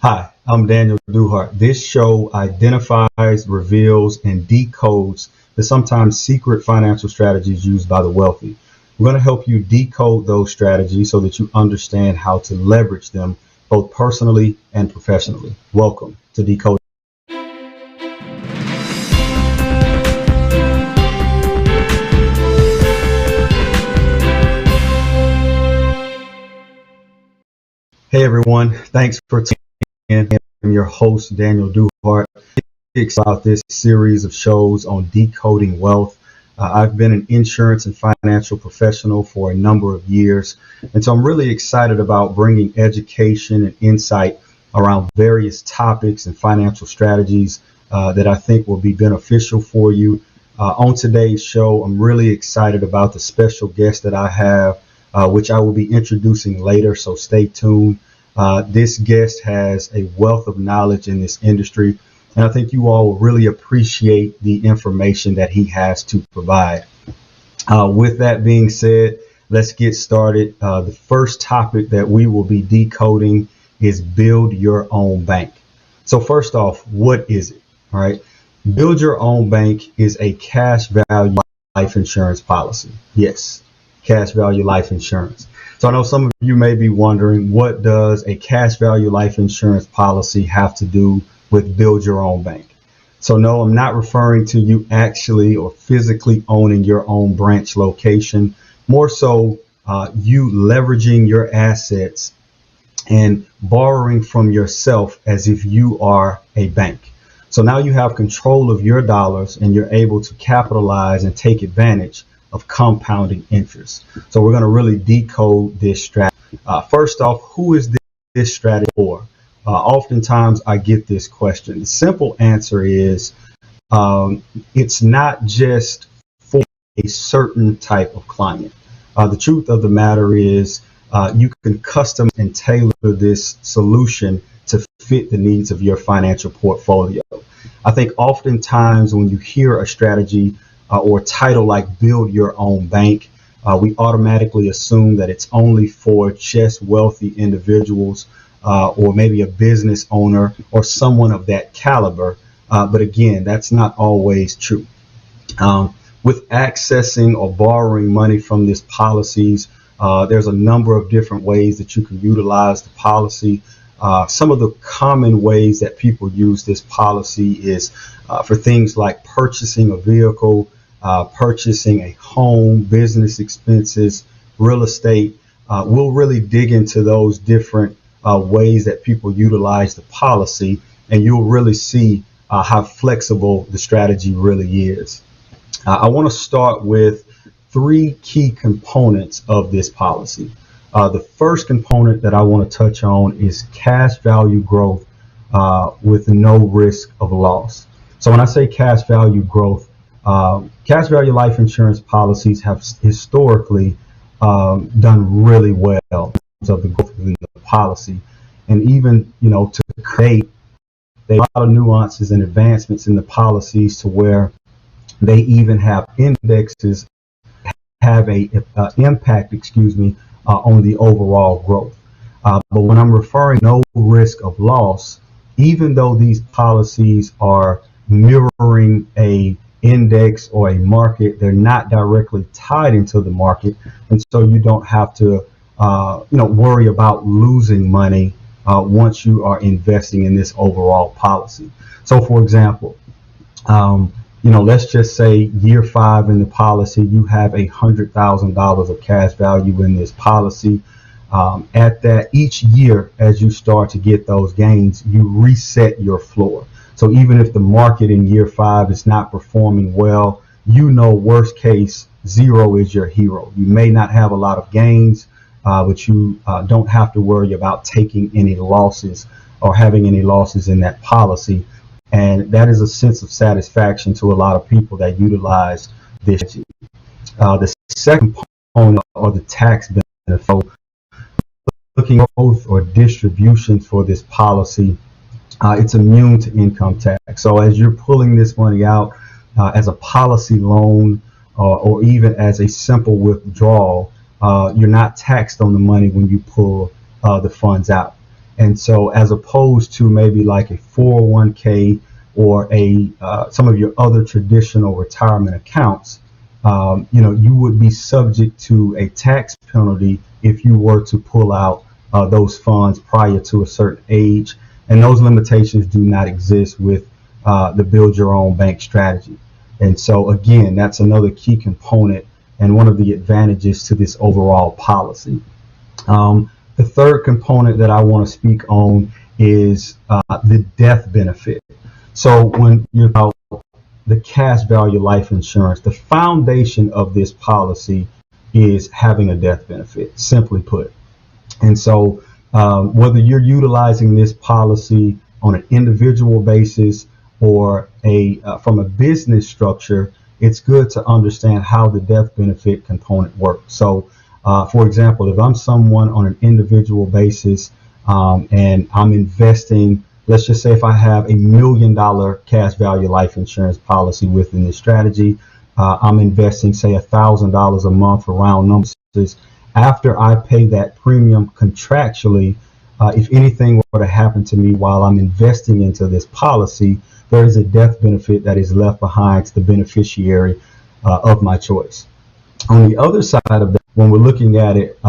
Hi, I'm Daniel Duhart. This show identifies, reveals, and decodes the sometimes secret financial strategies used by the wealthy. We're going to help you decode those strategies so that you understand how to leverage them both personally and professionally. Welcome to Decoding. Hey everyone, thanks for tuning in. I'm your host, Daniel Duhart. About this series of shows on decoding wealth. I've been an insurance and financial professional for a number of years, and so I'm really excited about bringing education and insight around various topics and financial strategies that I think will be beneficial for you. On today's show, I'm really excited about the special guest that I have, which I will be introducing later, so stay tuned. This guest has a wealth of knowledge in this industry, and I think you all will really appreciate the information that he has to provide. With that being said, let's get started. The first topic that we will be decoding is build your own bank. So first off, what is it? All right. Build your own bank is a cash value life insurance policy. Yes, cash value life insurance. So I know some of you may be wondering, what does a cash value life insurance policy have to do with build your own bank? So no, I'm not referring to you actually or physically owning your own branch location, more so you leveraging your assets and borrowing from yourself as if you are a bank. So now you have control of your dollars and you're able to capitalize and take advantage of compounding interest. So we're going to really decode this strategy. First off, who is this strategy for? Oftentimes I get this question. The simple answer is it's not just for a certain type of client. The truth of the matter is you can custom and tailor this solution to fit the needs of your financial portfolio. I think oftentimes when you hear a strategy or title like build your own bank, we automatically assume that it's only for just wealthy individuals or maybe a business owner or someone of that caliber. But again, that's not always true. With accessing or borrowing money from these policies, there's a number of different ways that you can utilize the policy. Some of the common ways that people use this policy is for things like purchasing a vehicle, purchasing a home, business expenses, real estate. We'll really dig into those different ways that people utilize the policy, and you'll really see how flexible the strategy really is. I want to start with three key components of this policy. The first component that I want to touch on is cash value growth with no risk of loss. So when I say cash value growth, cash value life insurance policies have historically done really well in terms of the growth of the policy, and even to create a lot of nuances and advancements in the policies to where they even have indexes have a impact, on the overall growth. But when I'm referring no risk of loss, even though these policies are mirroring a index or a market, they're not directly tied into the market, and so you don't have to worry about losing money once you are investing in this overall policy. So for example, let's just say year 5 in the policy, you have $100,000 of cash value in this policy. At that, each year, as you start to get those gains, you reset your floor. So even if the market in year 5 is not performing well, worst case, 0 is your hero. You may not have a lot of gains, but you don't have to worry about taking any losses or having any losses in that policy. And that is a sense of satisfaction to a lot of people that utilize this. The second component are the tax benefits. So looking at growth or distributions for this policy, it's immune to income tax. So as you're pulling this money out as a policy loan or even as a simple withdrawal, you're not taxed on the money when you pull the funds out. And so as opposed to maybe like a 401k or some of your other traditional retirement accounts, you would be subject to a tax penalty if you were to pull out those funds prior to a certain age. And those limitations do not exist with the build your own bank strategy. And so again, that's another key component and one of the advantages to this overall policy. The third component that I want to speak on is the death benefit. So when you're about the cash value life insurance, the foundation of this policy is having a death benefit, simply put. And so whether you're utilizing this policy on an individual basis or from a business structure, it's good to understand how the death benefit component works. So for example, if I'm someone on an individual basis and I'm investing, let's just say if I have $1 million cash value life insurance policy within this strategy, I'm investing, say, $1,000 a month for round numbers. After I pay that premium contractually, if anything were to happen to me while I'm investing into this policy, there is a death benefit that is left behind to the beneficiary of my choice. On the other side of that, when we're looking at it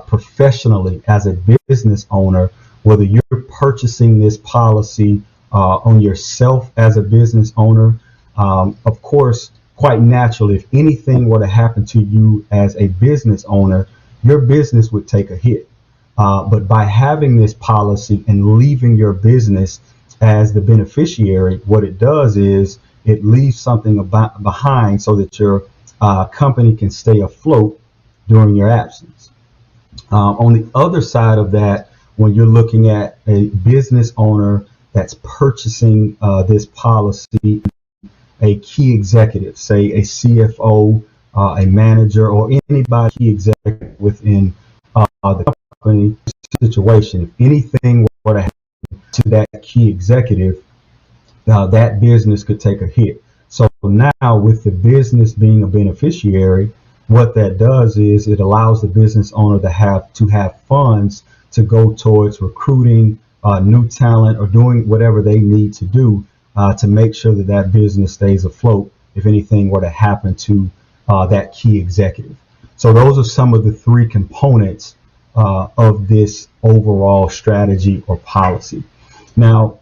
professionally as a business owner, whether you're purchasing this policy on yourself as a business owner, of course, quite naturally, if anything were to happen to you as a business owner, your business would take a hit. But by having this policy and leaving your business as the beneficiary, what it does is it leaves something behind so that your company can stay afloat during your absence. On the other side of that, when you're looking at a business owner that's purchasing this policy, a key executive, say a CFO, a manager, or anybody key executive within the company situation, if anything were to happen to that key executive, that business could take a hit. So now with the business being a beneficiary, what that does is it allows the business owner to have funds to go towards recruiting new talent or doing whatever they need to do to make sure that that business stays afloat if anything were to happen to that key executive. So those are some of the three components of this overall strategy or policy. Now,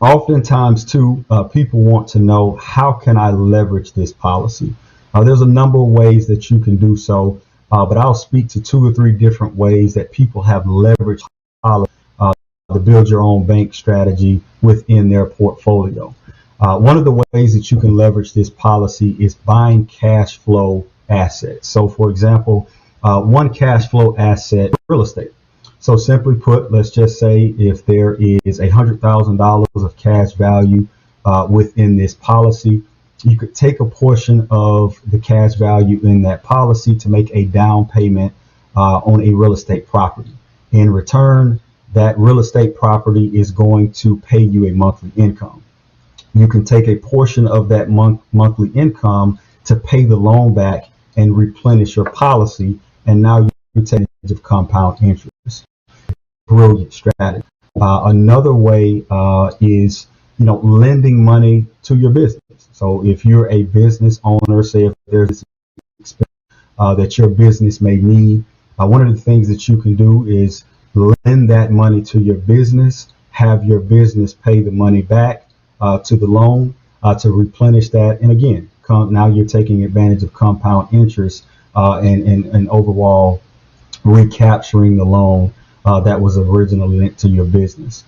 oftentimes too, people want to know, how can I leverage this policy? There's a number of ways that you can do so, but I'll speak to 2 or 3 different ways that people have leveraged policy to build your own bank strategy within their portfolio. One of the ways that you can leverage this policy is buying cash flow assets. So for example, one cash flow asset, real estate. So simply put, let's just say if there is $100,000 of cash value within this policy, you could take a portion of the cash value in that policy to make a down payment on a real estate property. In return, that real estate property is going to pay you a monthly income. You can take a portion of that monthly income to pay the loan back and replenish your policy, and now you take advantage of compound interest. Brilliant strategy. Another way is lending money to your business. So if you're a business owner, say if there's expense that your business may need, one of the things that you can do is lend that money to your business, have your business pay the money back to the loan to replenish that. And again, now you're taking advantage of compound interest and overall recapturing the loan that was originally linked to your business.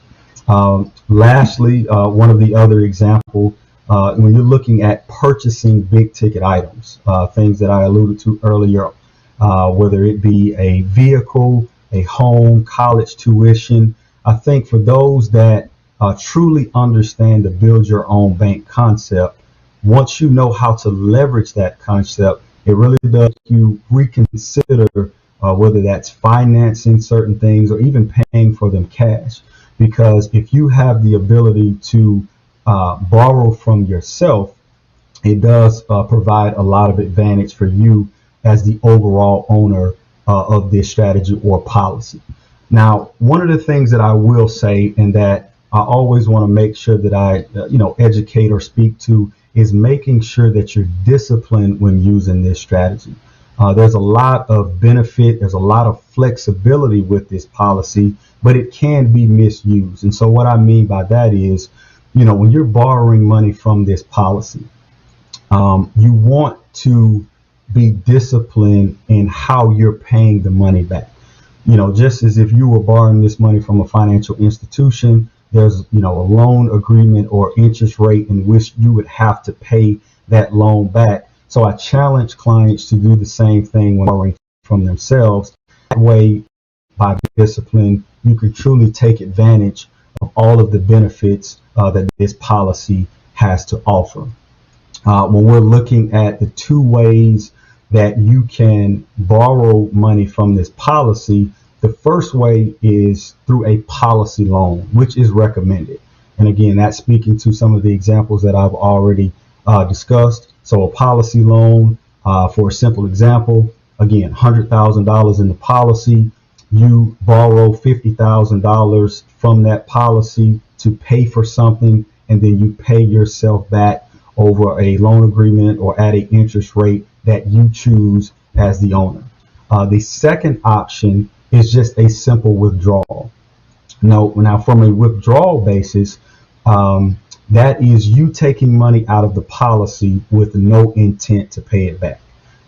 Lastly, one of the other examples, when you're looking at purchasing big ticket items, things that I alluded to earlier, whether it be a vehicle, a home, college tuition, I think for those that truly understand the build your own bank concept, once you know how to leverage that concept, it really does make you reconsider whether that's financing certain things or even paying for them cash. Because if you have the ability to borrow from yourself, it does provide a lot of advantage for you as the overall owner of this strategy or policy. Now, one of the things that I will say, and that I always want to make sure that I, educate or speak to, is making sure that you're disciplined when using this strategy. There's a lot of benefit, there's a lot of flexibility with this policy, but it can be misused. And so, what I mean by that is, when you're borrowing money from this policy, you want to be disciplined in how you're paying the money back. Just as if you were borrowing this money from a financial institution, there's, a loan agreement or interest rate in which you would have to pay that loan back. So I challenge clients to do the same thing when borrowing from themselves. That way, by discipline, you can truly take advantage of all of the benefits that this policy has to offer. When we're looking at the two ways that you can borrow money from this policy, the first way is through a policy loan, which is recommended. And again, that's speaking to some of the examples that I've already discussed. So a policy loan, for a simple example, again, $100,000 in the policy, you borrow $50,000 from that policy to pay for something, and then you pay yourself back over a loan agreement or at an interest rate that you choose as the owner. The second option is just a simple withdrawal. Now from a withdrawal basis, that is you taking money out of the policy with no intent to pay it back.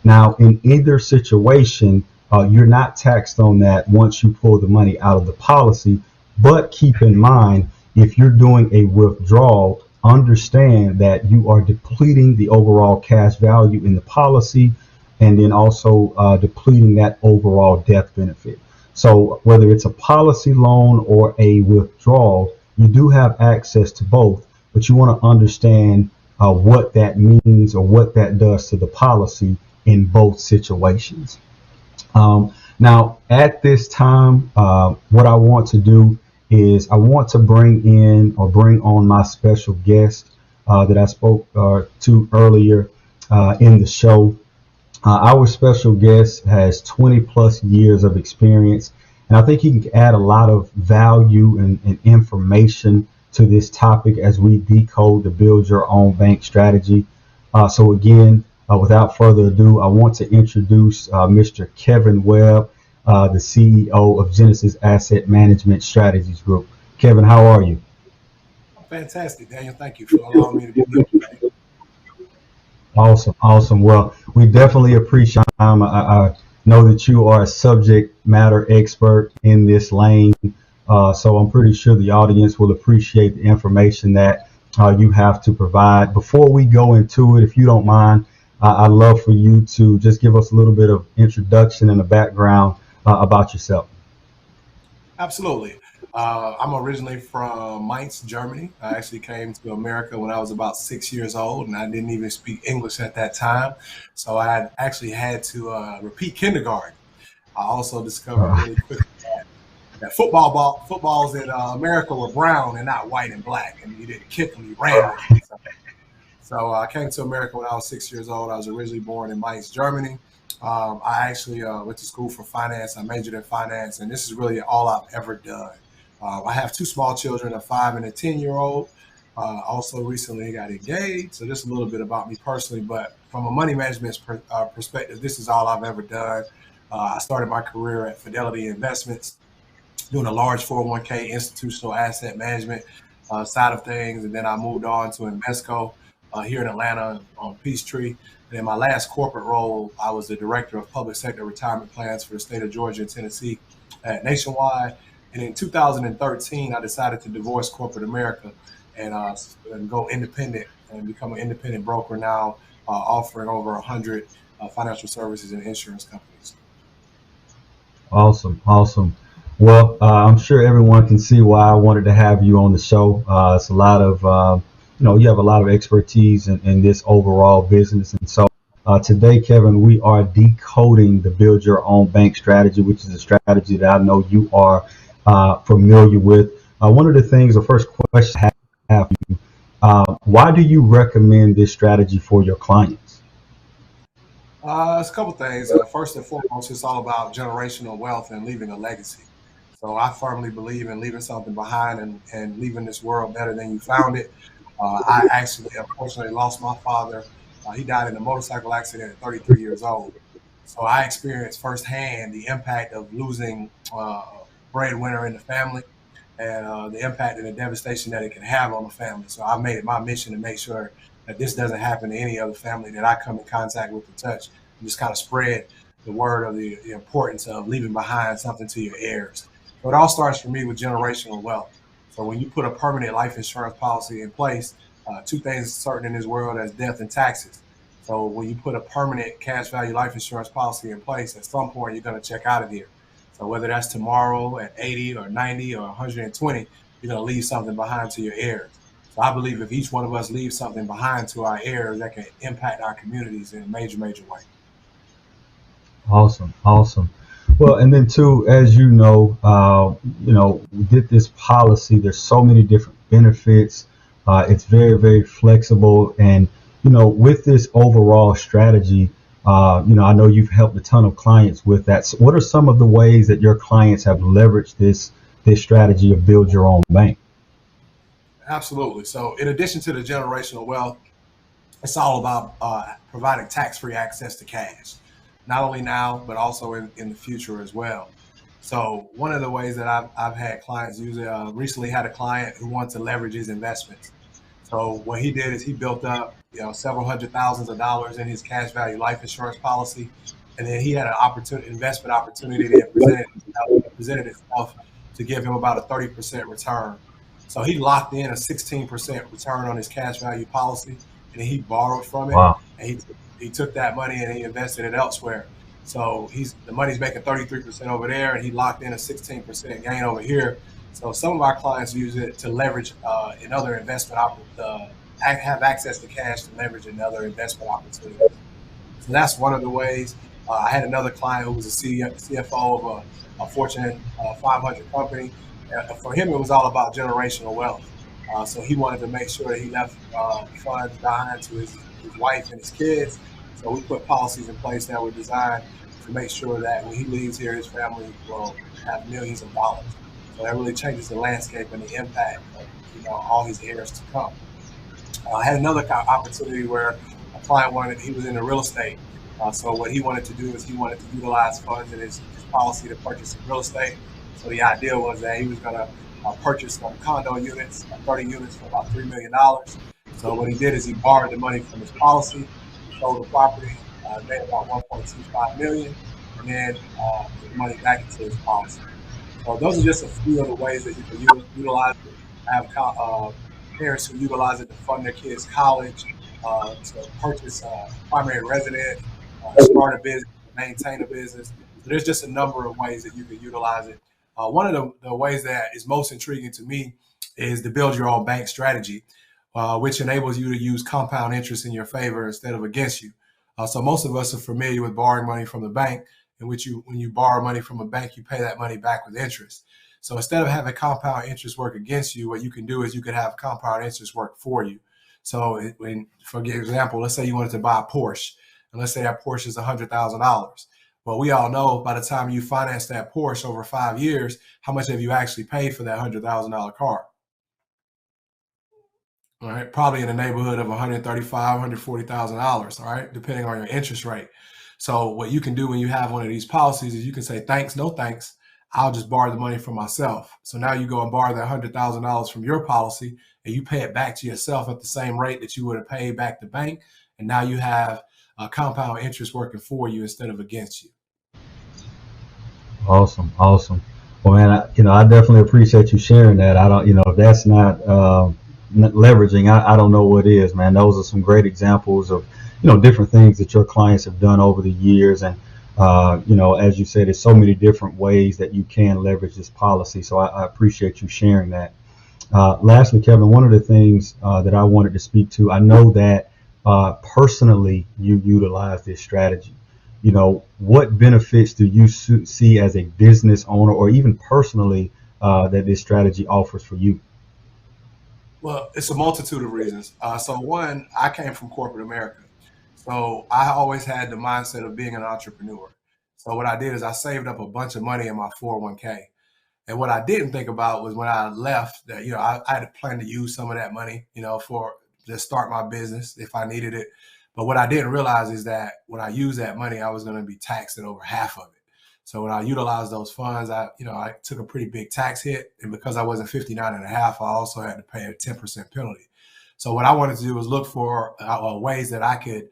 Now, in either situation, you're not taxed on that once you pull the money out of the policy. But keep in mind, if you're doing a withdrawal, understand that you are depleting the overall cash value in the policy, and then also depleting that overall death benefit. So whether it's a policy loan or a withdrawal, you do have access to both, but you want to understand what that means or what that does to the policy in both situations. Now, at this time, what I want to do is I want to bring on my special guest that I spoke to earlier in the show. Our special guest has 20 plus years of experience, and I think he can add a lot of value and information to this topic as we decode the build your own bank strategy. So again, without further ado, I want to introduce Mr. Kevin Webb, the CEO of Genesis Asset Management Strategies Group. Kevin, how are you? Fantastic, Daniel. Thank you for allowing me to be here today. Awesome. Well, we definitely appreciate your time. I know that you are a subject matter expert in this lane, so I'm pretty sure the audience will appreciate the information that you have to provide. Before we go into it, if you don't mind, I'd love for you to just give us a little bit of introduction and a background about yourself. Absolutely. I'm originally from Mainz, Germany. I actually came to America when I was about 6 years old, and I didn't even speak English at that time. So I had actually had to repeat kindergarten. I also discovered really quickly that footballs in America were brown and not white and black, and you didn't kick them, you ran with them. So I came to America when I was 6 years old. I was originally born in Mainz, Germany. I actually went to school for finance. I majored in finance, and this is really all I've ever done. I have two small children, a 5 and a 10-year-old. Also recently got engaged. So just a little bit about me personally, but from a money management perspective, this is all I've ever done. I started my career at Fidelity Investments, doing a large 401k institutional asset management side of things. And then I moved on to Invesco here in Atlanta on Peachtree. And in my last corporate role, I was the director of public sector retirement plans for the state of Georgia and Tennessee at Nationwide. And in 2013, I decided to divorce corporate America and go independent and become an independent broker now, offering over 100 financial services and insurance companies. Awesome. Well, I'm sure everyone can see why I wanted to have you on the show. It's a lot of, you have a lot of expertise in this overall business. And so today, Kevin, we are decoding the build your own bank strategy, which is a strategy that I know you are familiar with. One of the things, the first question I have for you, why do you recommend this strategy for your clients? It's a couple things. First and foremost, it's all about generational wealth and leaving a legacy. So I firmly believe in leaving something behind and leaving this world better than you found it. I actually, unfortunately, lost my father. He died in a motorcycle accident at 33 years old. So I experienced firsthand the impact of losing a breadwinner in the family and the impact and the devastation that it can have on the family. So I made it my mission to make sure that this doesn't happen to any other family that I come in contact with and touch, and just kind of spread the word of the importance of leaving behind something to your heirs. So it all starts for me with generational wealth. So when you put a permanent life insurance policy in place, two things are certain in this world as death and taxes. So when you put a permanent cash value life insurance policy in place, at some point you're going to check out of here. So whether that's tomorrow at 80 or 90 or 120, you're going to leave something behind to your heirs. So I believe if each one of us leaves something behind to our heirs, that can impact our communities in a major, major way. Awesome, awesome. Well, and then too, as with this policy, there's so many different benefits. It's very, very flexible, and with this overall strategy, I know you've helped a ton of clients with that. So what are some of the ways that your clients have leveraged this strategy of build your own bank? Absolutely. So in addition to the generational wealth, it's all about providing tax-free access to cash, not only now, but also in the future as well. So one of the ways that I've had clients use it, recently had a client who wanted to leverage his investments. So what he did is he built up, several hundred thousands of dollars in his cash value life insurance policy. And then he had an investment opportunity that presented itself to give him about a 30% return. So he locked in a 16% return on his cash value policy, and he borrowed from it, Wow. and he took that money and he invested it elsewhere. So the money's making 33% over there, and he locked in a 16% gain over here. So some of our clients use it to leverage in other have access to cash to leverage in other investment opportunities. So that's one of the ways. I had another client who was a CFO of a Fortune 500 company. For him, it was all about generational wealth. So he wanted to make sure that he left funds behind to his wife and his kids. So we put policies in place that were designed to make sure that when he leaves here, his family will have millions of dollars. So that really changes the landscape and the impact of all his heirs to come. I had another opportunity where a client he was in the real estate. So what he wanted to do is he wanted to utilize funds in his policy to purchase some real estate. So the idea was that he was going to purchase some condo units, 30 units for about $3 million. So what he did is he borrowed the money from his policy, he sold the property, made about 1.25 million, and then put the money back into his policy. So those are just a few of the ways that you can utilize it. I have parents who utilize it to fund their kids' college, to purchase a primary residence, start a business, maintain a business. So there's just a number of ways that you can utilize it. One of the ways that is most intriguing to me is to build your own bank strategy, which enables you to use compound interest in your favor instead of against you. So most of us are familiar with borrowing money from the bank, in which when you borrow money from a bank, you pay that money back with interest. So instead of having compound interest work against you, what you can do is you could have compound interest work for you. So for example, let's say you wanted to buy a Porsche, and let's say that Porsche is $100,000. Well, we all know by the time you finance that Porsche over 5 years, how much have you actually paid for that $100,000 car? All right, probably in the neighborhood of $135,000, $140,000. All right, depending on your interest rate. So what you can do when you have one of these policies is you can say, thanks, no thanks. I'll just borrow the money from myself. So now you go and borrow that $100,000 from your policy, and you pay it back to yourself at the same rate that you would have paid back the bank. And now you have compound interest working for you instead of against you. Awesome, awesome. Well, man, I definitely appreciate you sharing that. I don't, if that's not leveraging, I don't know what is, man. Those are some great examples of, different things that your clients have done over the years, and as you said, there's so many different ways that you can leverage this policy. So I appreciate you sharing that. Lastly, Kevin, one of the things that I wanted to speak to, I know that personally you utilize this strategy. What benefits do you see as a business owner or even personally that this strategy offers for you? Well, it's a multitude of reasons. So one, I came from corporate America. So I always had the mindset of being an entrepreneur. So what I did is I saved up a bunch of money in my 401k. And what I didn't think about was when I left that, I had planned to use some of that money, for to start my business if I needed it. But what I didn't realize is that when I used that money, I was going to be taxed at over half of it. So when I utilized those funds, I took a pretty big tax hit. And because I wasn't 59 and a half, I also had to pay a 10% penalty. So what I wanted to do was look for ways that I could,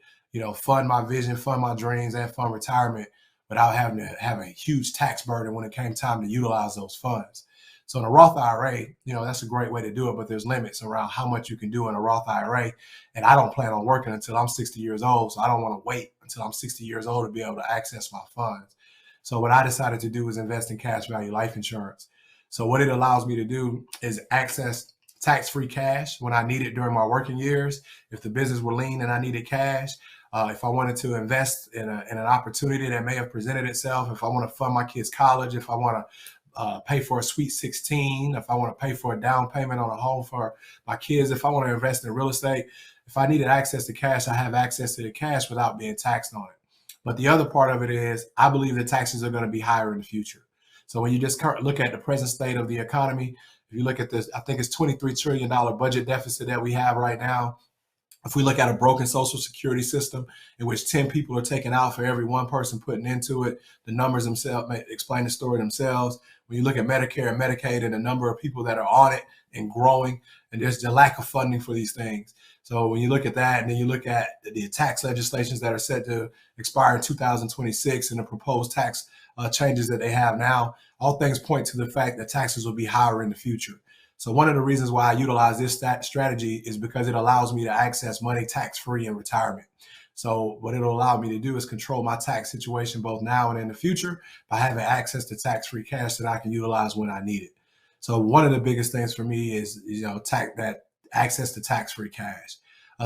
fund my vision, fund my dreams, and fund retirement without having to have a huge tax burden when it came time to utilize those funds. So in a Roth IRA, that's a great way to do it, but there's limits around how much you can do in a Roth IRA. And I don't plan on working until I'm 60 years old. So I don't want to wait until I'm 60 years old to be able to access my funds. So what I decided to do is invest in cash value life insurance. So what it allows me to do is access tax-free cash when I need it during my working years. If the business were lean and I needed cash, if I wanted to invest in an opportunity that may have presented itself, if I want to fund my kids' college, if I want to pay for a Sweet 16, if I want to pay for a down payment on a home for my kids, if I want to invest in real estate, if I needed access to cash, I have access to the cash without being taxed on it. But the other part of it is I believe the taxes are going to be higher in the future. So when you just look at the present state of the economy, if you look at this, I think it's $23 trillion budget deficit that we have right now. If we look at a broken social security system in which 10 people are taken out for every one person putting into it, the numbers themselves may explain the story themselves. When you look at Medicare and Medicaid and the number of people that are on it and growing, and there's the lack of funding for these things. So when you look at that, and then you look at the tax legislations that are set to expire in 2026 and the proposed tax changes that they have now, all things point to the fact that taxes will be higher in the future. So one of the reasons why I utilize this strategy is because it allows me to access money tax-free in retirement. So what it'll allow me to do is control my tax situation both now and in the future by having access to tax-free cash that I can utilize when I need it. So one of the biggest things for me is, that access to tax-free cash.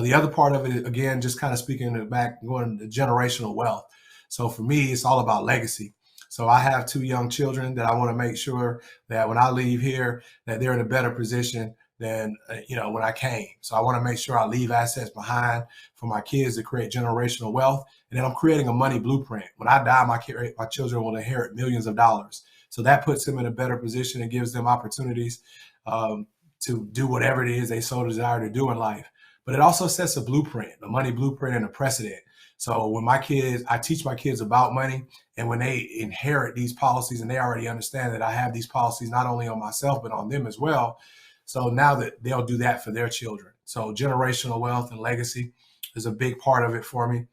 The other part of it, again, just kind of speaking back, going to generational wealth. So for me, it's all about legacy. So I have 2 young children that I want to make sure that when I leave here, that they're in a better position than, when I came. So I want to make sure I leave assets behind for my kids to create generational wealth. And then I'm creating a money blueprint. When I die, my children will inherit millions of dollars. So that puts them in a better position and gives them opportunities to do whatever it is they so desire to do in life. But it also sets a blueprint, a money blueprint and a precedent. So when I teach my kids about money, and when they inherit these policies and they already understand that I have these policies not only on myself, but on them as well. So now that they'll do that for their children. So generational wealth and legacy is a big part of it for me.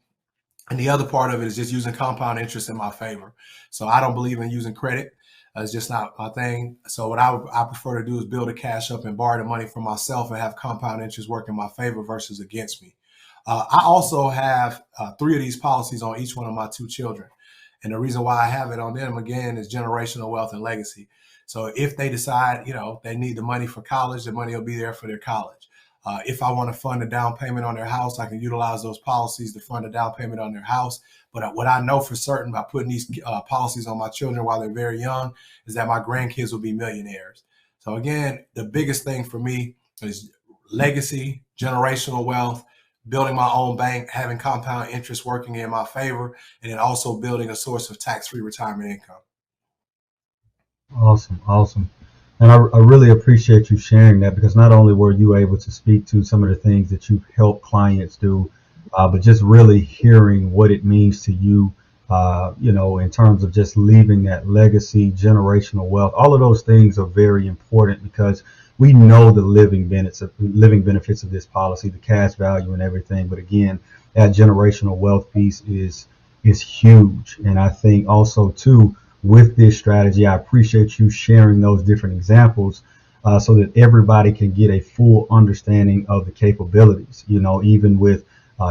And the other part of it is just using compound interest in my favor. So I don't believe in using credit. It's just not my thing. So what I prefer to do is build a cash up and borrow the money from myself and have compound interest work in my favor versus against me. I also have 3 of these policies on each one of my 2 children. And the reason why I have it on them, again, is generational wealth and legacy. So if they decide, they need the money for college, the money will be there for their college. If I want to fund a down payment on their house, I can utilize those policies to fund a down payment on their house. But what I know for certain by putting these policies on my children while they're very young is that my grandkids will be millionaires. So again, the biggest thing for me is legacy, generational wealth, building my own bank, having compound interest working in my favor, and then also building a source of tax-free retirement income. Awesome, awesome. And I really appreciate you sharing that, because not only were you able to speak to some of the things that you've helped clients do, but just really hearing what it means to you, in terms of just leaving that legacy, generational wealth. All of those things are very important because we know the living benefits of this policy, the cash value and everything. But again, that generational wealth piece is huge. And I think also too, with this strategy, I appreciate you sharing those different examples so that everybody can get a full understanding of the capabilities, even with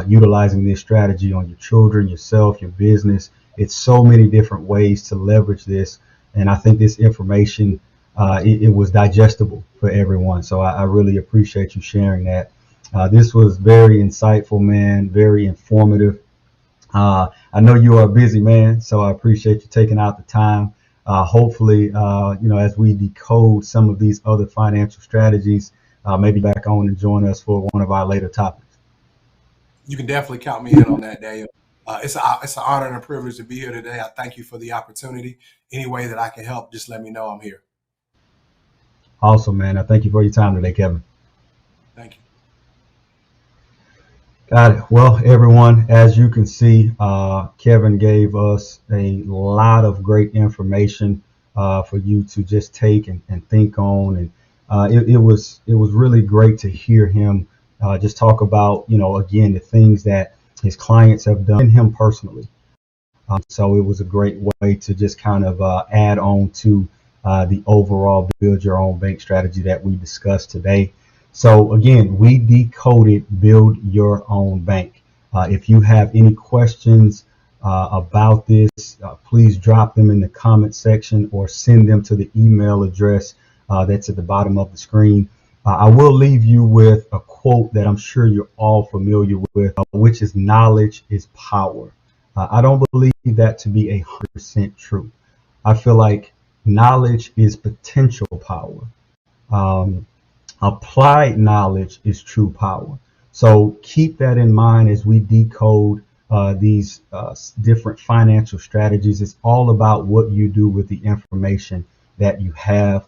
utilizing this strategy on your children, yourself, your business. It's so many different ways to leverage this. And I think this information, it was digestible for everyone. So I really appreciate you sharing that. This was very insightful, man, very informative. I know you are a busy man, so I appreciate you taking out the time. Hopefully, as we decode some of these other financial strategies, maybe back on and join us for one of our later topics. You can definitely count me in on that, Daniel. It's an honor and a privilege to be here today. I thank you for the opportunity. Any way that I can help, just let me know I'm here. Awesome, man. I thank you for your time today, Kevin. Thank you. Got it. Well, everyone, as you can see, Kevin gave us a lot of great information for you to just take and think on, and it was really great to hear him just talk about, again, the things that his clients have done him personally. So it was a great way to just kind of add on to the overall build your own bank strategy that we discussed today. So again, we decoded build your own bank. If you have any questions about this, please drop them in the comment section or send them to the email address that's at the bottom of the screen. I will leave you with a quote that I'm sure you're all familiar with, which is knowledge is power. I don't believe that to be 100% true. I feel like knowledge is potential power. Um, Applied knowledge is true power. So keep that in mind as we decode these different financial strategies. It's all about what you do with the information that you have.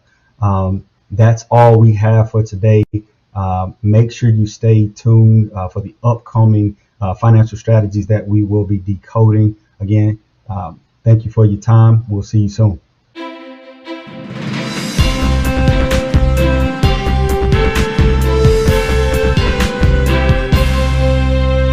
That's all we have for today. Make sure you stay tuned for the upcoming financial strategies that we will be decoding. Again, thank you for your time. We'll see you soon.